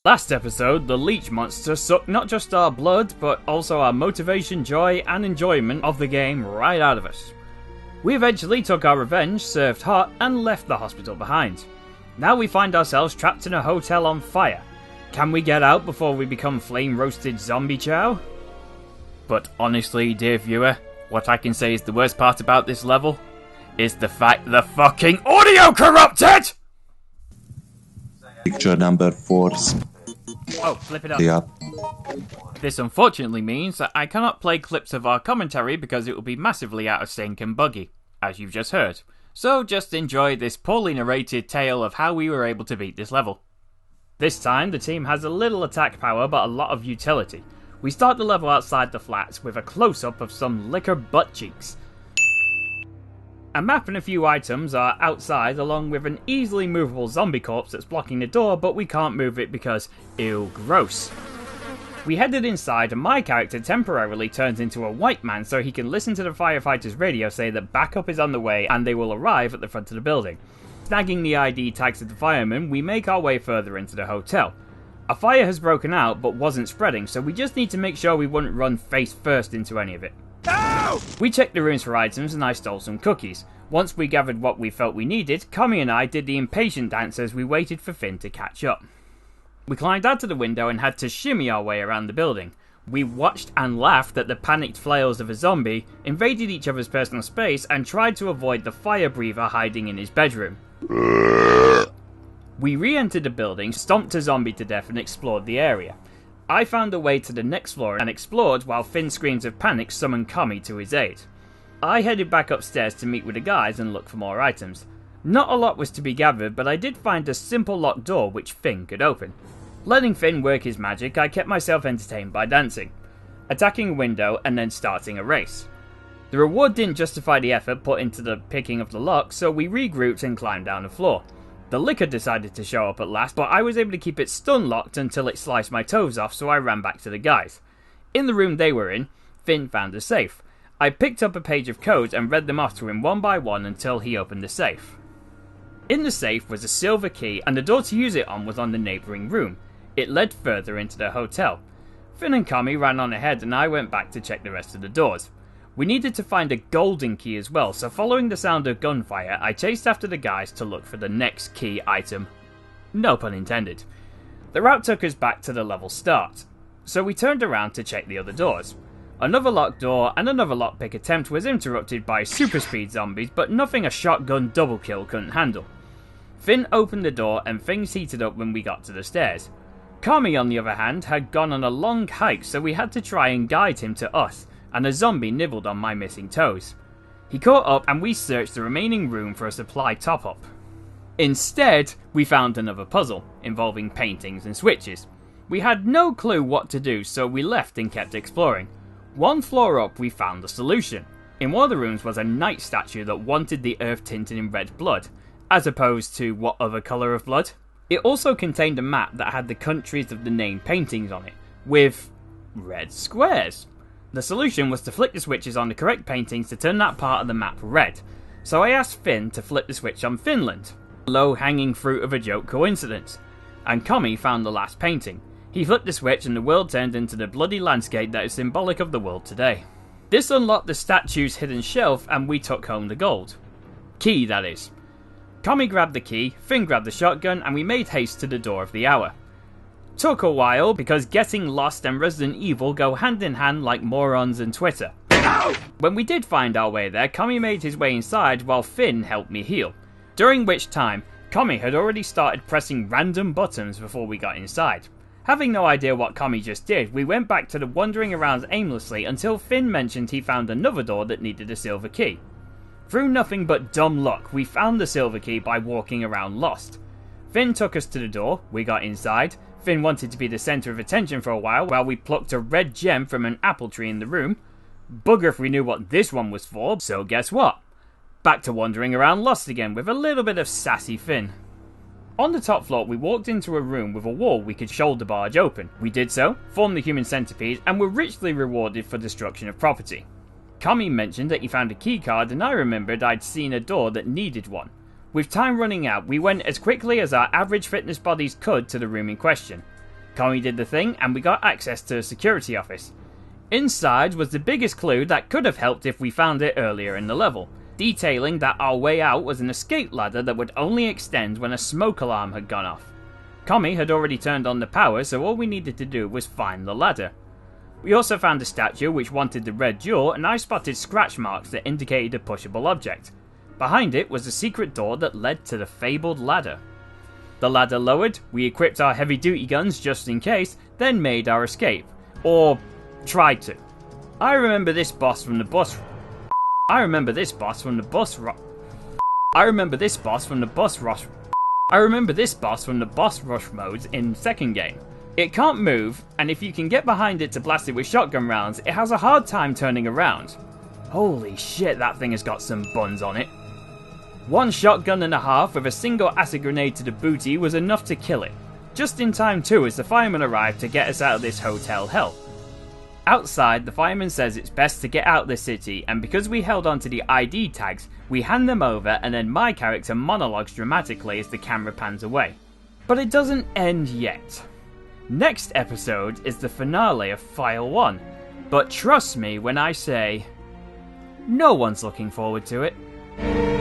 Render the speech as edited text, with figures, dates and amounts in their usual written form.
Last episode, the leech monster sucked not just our blood, but also our motivation, joy, and enjoyment of the game right out of us. We eventually took our revenge, served hot, and left the hospital behind. Now we find ourselves trapped in a hotel on fire. Can we get out before we become flame-roasted zombie chow? But honestly, dear viewer, what I can say is the worst part about this level is the fact the fucking audio corrupted! Picture number 4. Oh, flip it up. Yeah. This unfortunately means that I cannot play clips of our commentary because it will be massively out of sync and buggy, as you've just heard. So just enjoy this poorly narrated tale of how we were able to beat this level. This time, the team has a little attack power but a lot of utility. We start the level outside the flats with a close-up of some liquor butt cheeks. A map and a few items are outside along with an easily movable zombie corpse that's blocking the door, but we can't move it because, ew, gross. We headed inside and my character temporarily turns into a white man so he can listen to the firefighter's radio say that backup is on the way and they will arrive at the front of the building. Snagging the ID tags of the firemen, we make our way further into the hotel. A fire has broken out but wasn't spreading, so we just need to make sure we wouldn't run face first into any of it. No! We checked the rooms for items and I stole some cookies. Once we gathered what we felt we needed, Kami and I did the impatient dance as we waited for Finn to catch up. We climbed out of the window and had to shimmy our way around the building. We watched and laughed at the panicked flails of a zombie, invaded each other's personal space and tried to avoid the fire breather hiding in his bedroom. We re-entered the building, stomped a zombie to death and explored the area. I found a way to the next floor and explored while Finn's screams of panic summoned Kami to his aid. I headed back upstairs to meet with the guys and look for more items. Not a lot was to be gathered, but I did find a simple locked door which Finn could open. Letting Finn work his magic, I kept myself entertained by dancing, attacking a window and then starting a race. The reward didn't justify the effort put into the picking of the lock, so we regrouped and climbed down the floor. The liquor decided to show up at last, but I was able to keep it stun locked until it sliced my toes off, so I ran back to the guys. In the room they were in, Finn found a safe. I picked up a page of codes and read them off to him one by one until he opened the safe. In the safe was a silver key and the door to use it on was on the neighbouring room. It led further into the hotel. Finn and Kami ran on ahead and I went back to check the rest of the doors. We needed to find a golden key as well, so following the sound of gunfire, I chased after the guys to look for the next key item. No pun intended. The route took us back to the level start, so we turned around to check the other doors. Another locked door and another lockpick attempt was interrupted by super speed zombies, but nothing a shotgun double kill couldn't handle. Finn opened the door and things heated up when we got to the stairs. Kami, on the other hand, had gone on a long hike, so we had to try and guide him to us, and a zombie nibbled on my missing toes. He caught up and we searched the remaining room for a supply top-up. Instead, we found another puzzle, involving paintings and switches. We had no clue what to do, so we left and kept exploring. One floor up, we found the solution. In one of the rooms was a knight statue that wanted the earth tinted in red blood, as opposed to what other colour of blood? It also contained a map that had the countries of the named paintings on it, with red squares. The solution was to flick the switches on the correct paintings to turn that part of the map red, so I asked Finn to flip the switch on Finland. Low-hanging fruit of a joke coincidence. And Kami found the last painting. He flipped the switch and the world turned into the bloody landscape that is symbolic of the world today. This unlocked the statue's hidden shelf and we took home the gold. Key, that is. Kami grabbed the key, Finn grabbed the shotgun and we made haste to the door of the hour. Took a while because getting lost and Resident Evil go hand in hand like morons and Twitter. When we did find our way there, Kami made his way inside while Finn helped me heal. During which time, Kami had already started pressing random buttons before we got inside. Having no idea what Kami just did, we went back to the wandering around aimlessly until Finn mentioned he found another door that needed a silver key. Through nothing but dumb luck, we found the silver key by walking around lost. Finn took us to the door, we got inside. Finn wanted to be the centre of attention for a while we plucked a red gem from an apple tree in the room. Bugger if we knew what this one was for, so guess what? Back to wandering around lost again with a little bit of sassy Finn. On the top floor we walked into a room with a wall we could shoulder barge open. We did so, formed the human centipede and were richly rewarded for destruction of property. Kami mentioned that he found a keycard and I remembered I'd seen a door that needed one. With time running out, we went as quickly as our average fitness bodies could to the room in question. Kami did the thing, and we got access to a security office. Inside was the biggest clue that could have helped if we found it earlier in the level, detailing that our way out was an escape ladder that would only extend when a smoke alarm had gone off. Kami had already turned on the power, so all we needed to do was find the ladder. We also found a statue which wanted the red jaw, and I spotted scratch marks that indicated a pushable object. Behind it was a secret door that led to the fabled ladder. The ladder lowered, we equipped our heavy duty guns just in case, then made our escape. Or tried to. I remember this boss from the bus rush modes in second game. It can't move, and if you can get behind it to blast it with shotgun rounds, it has a hard time turning around. Holy shit, that thing has got some buns on it. One shotgun and a half with a single acid grenade to the booty was enough to kill it. Just in time too, as the fireman arrived to get us out of this hotel hell. Outside, the fireman says it's best to get out of the city, and because we held on to the ID tags, we hand them over and then my character monologues dramatically as the camera pans away. But it doesn't end yet. Next episode is the finale of File 1, but trust me when I say, no one's looking forward to it.